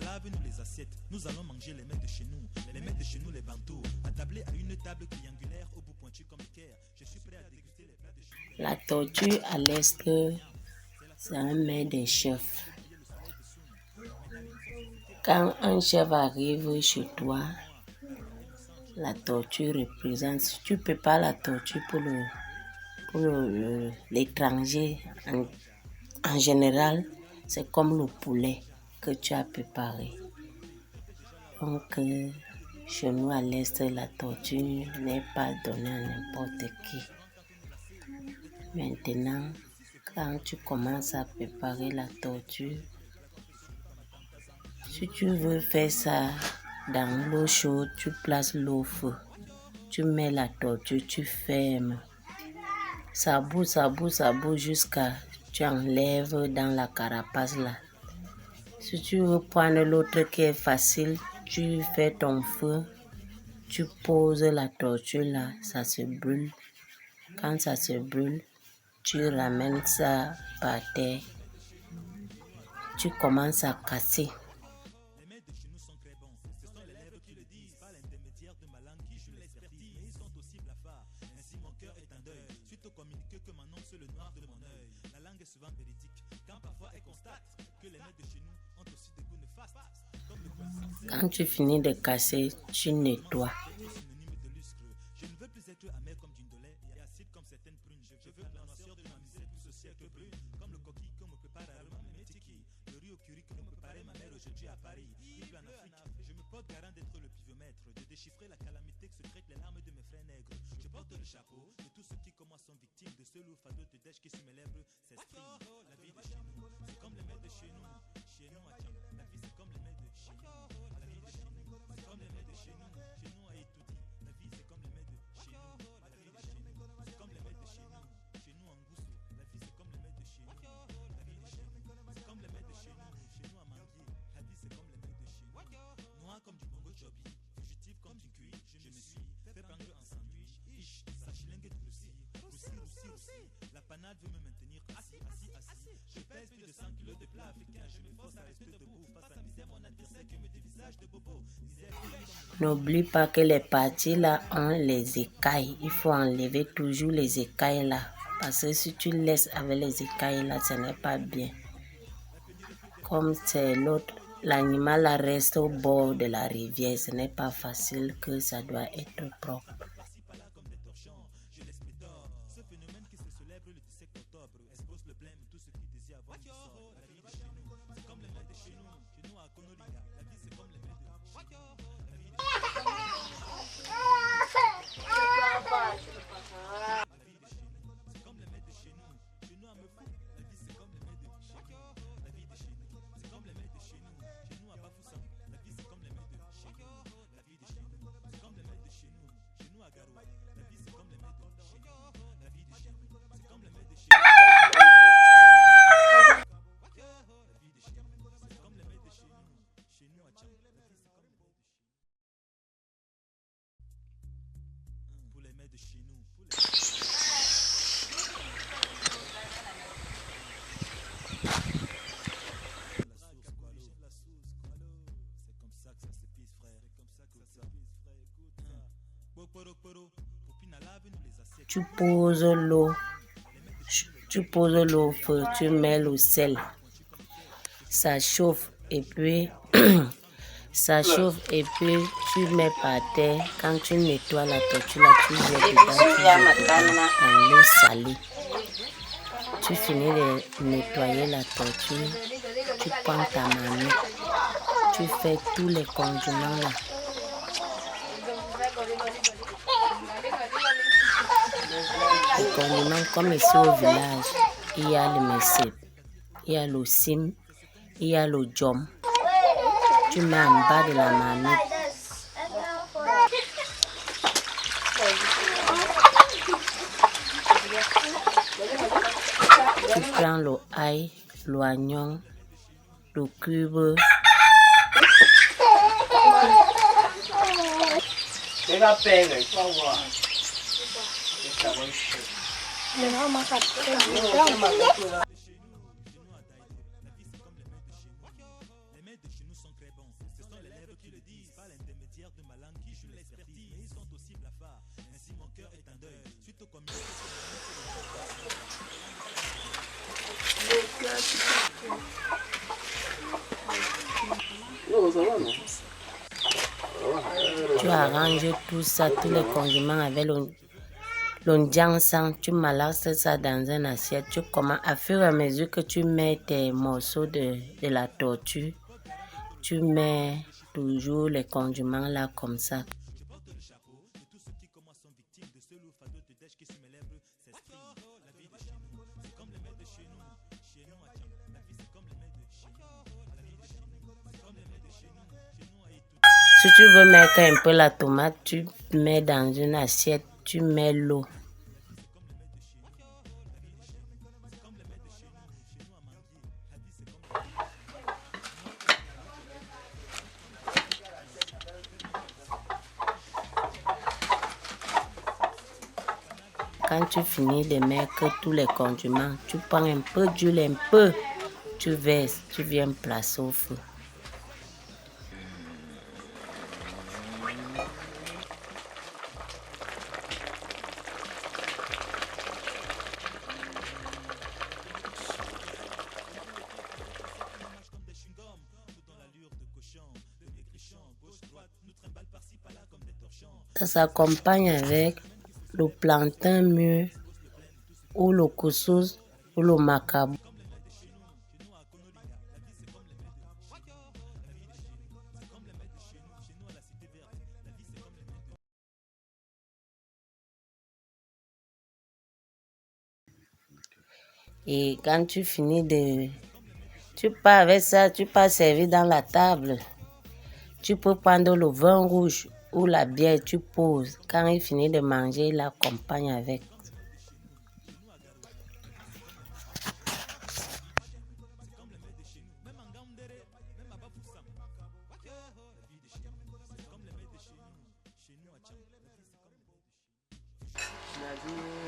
Lave nous les assiettes, nous allons manger les mets de chez nous, les mets de chez nous les bantous, attablés à une table triangulaire au bout pointu comme l'équerre. Je suis prêt à déguster les plats de chez nous. La tortue à l'est, c'est un mets des chefs. Quand un chef arrive chez toi, la tortue représente. Si tu prépares la tortue pour l'étranger, en général, c'est comme le poulet que tu as préparé. Donc, chez nous à l'est, la tortue n'est pas donnée à n'importe qui. Maintenant, quand tu commences à préparer la tortue, si tu veux faire ça dans l'eau chaude, tu places l'eau au feu. Tu mets la tortue, tu fermes. Ça bouge jusqu'à tu enlèves dans la carapace là. Si tu veux prendre l'autre qui est facile, tu fais ton feu, tu poses la tortue là, ça se brûle. Quand ça se brûle, tu ramènes ça par terre. Tu commences à casser. Les mets de chez nous sont très bons. Ce sont les lèvres qui le disent, pas l'intermédiaire de ma langue qui joue l'expertise. Mais ils sont aussi blafards. Ainsi mon cœur est en deuil. Suite au communiqué que m'annonce le noir de mon œil. La langue est souvent véridique. Quand parfois elle constate que les mets de chez nous ont aussi des goûts néfastes. Quand tu finis de casser, tu nettoies. Je ne veux plus être amer comme du lait et acide comme certaines prunes. Je veux que la noirceur de ma misère pousse au siècle brune. Comme le coquille que me prépare à Métiki. Le riz au curry que me préparait ma mère aujourd'hui à Paris. Puis en Afrique, je me porte garant d'être le pivomètre, de déchiffrer la calamité que secrètent les larmes de mes frères nègres. Je porte le chapeau de tous ceux qui comme moi sont victimes de ce lourd fardeau de dèche qui sur mes lèvres s'exprime. La vie de chez nous, c'est comme les mets de chez nous. Chez nous à Tcham, la vie c'est comme les mets de chez nous. La vie de chez nous, c'est comme les mets de chez nous. Chez nous à Etoudi, la vie c'est comme les mets de chez nous. La vie de chez nous, c'est comme les mets de chez nous. Chez nous en Goussou, la vie c'est comme les mets de chez nous. La vie de chez nous, c'est comme les mets de chez nous. Chez nous à Manguier, la vie c'est comme les mets de chez nous. Noir comme du Bongo Chobi, fugitif comme du cuit. Je me suis fait prendre en sandwich. Ich, ça chilingue de Russie. La panade veut me maintenir assis. Je pèse plus de 100 kilos de plats africains. Je me force à rester debout face à misère. Mon adversaire qui me dévisage de bobo. N'oublie pas que les parties là ont les écailles. Il faut enlever toujours les écailles là. Parce que si tu laisses avec les écailles là, ce n'est pas bien. Comme c'est l'autre, l'animal là reste au bord de la rivière. Ce n'est pas facile que ça doit être propre. Tu poses l'eau au feu, tu mets le sel, ça chauffe et puis tu mets par terre. Quand tu nettoies la tortue là, tu jettes dans l'eau salée. Tu finis de nettoyer la tortue, tu prends ta manette, tu fais tous les condiments là. Les condiments comme ici au village, il y a le messi, il y a le sim, il y a le jom. Tu mets en bas de la manette. Tu prends le ail, l'oignon, le cube. de chez nous sont très bons. Ce sont les lèvres qui le disent, pas l'intermédiaire de ma langue qui joue l'expertise. Mais ils sont aussi blafards, ainsi mon cœur est en deuil. Suite au communiqué. Tu arranges tout ça, tous les condiments avec l'ondian, tu malaxes ça dans une assiette. Tu commences, à fur et à mesure que tu mets tes morceaux de la tortue, tu mets toujours les condiments là comme ça. Je porte le chapeau de tous ceux qui comme moi sont victimes de ce lourd fardeau de dèche qui sur mes lèvres s'exprime. La vie de chez nous, c'est comme les mets de chez nous. Chez nous, à Tchang. La vie c'est comme les mets de chez nous. La vie de chez nous, c'est comme les mets de chez nous. Chez nous, à tout. Si tu veux mettre un peu la tomate, tu mets dans une assiette, tu mets l'eau. Quand tu finis de mettre tous les condiments, tu prends un peu d'huile, un peu, tu verses, tu viens placer au feu. Ça s'accompagne avec le plantain mûr ou le couscous ou le macabo. Et quand tu finis de... Tu pars avec ça, tu pars servir dans la table. Tu peux prendre le vin rouge ou la bière, tu poses. Quand il finit de manger, il accompagne avec. La vie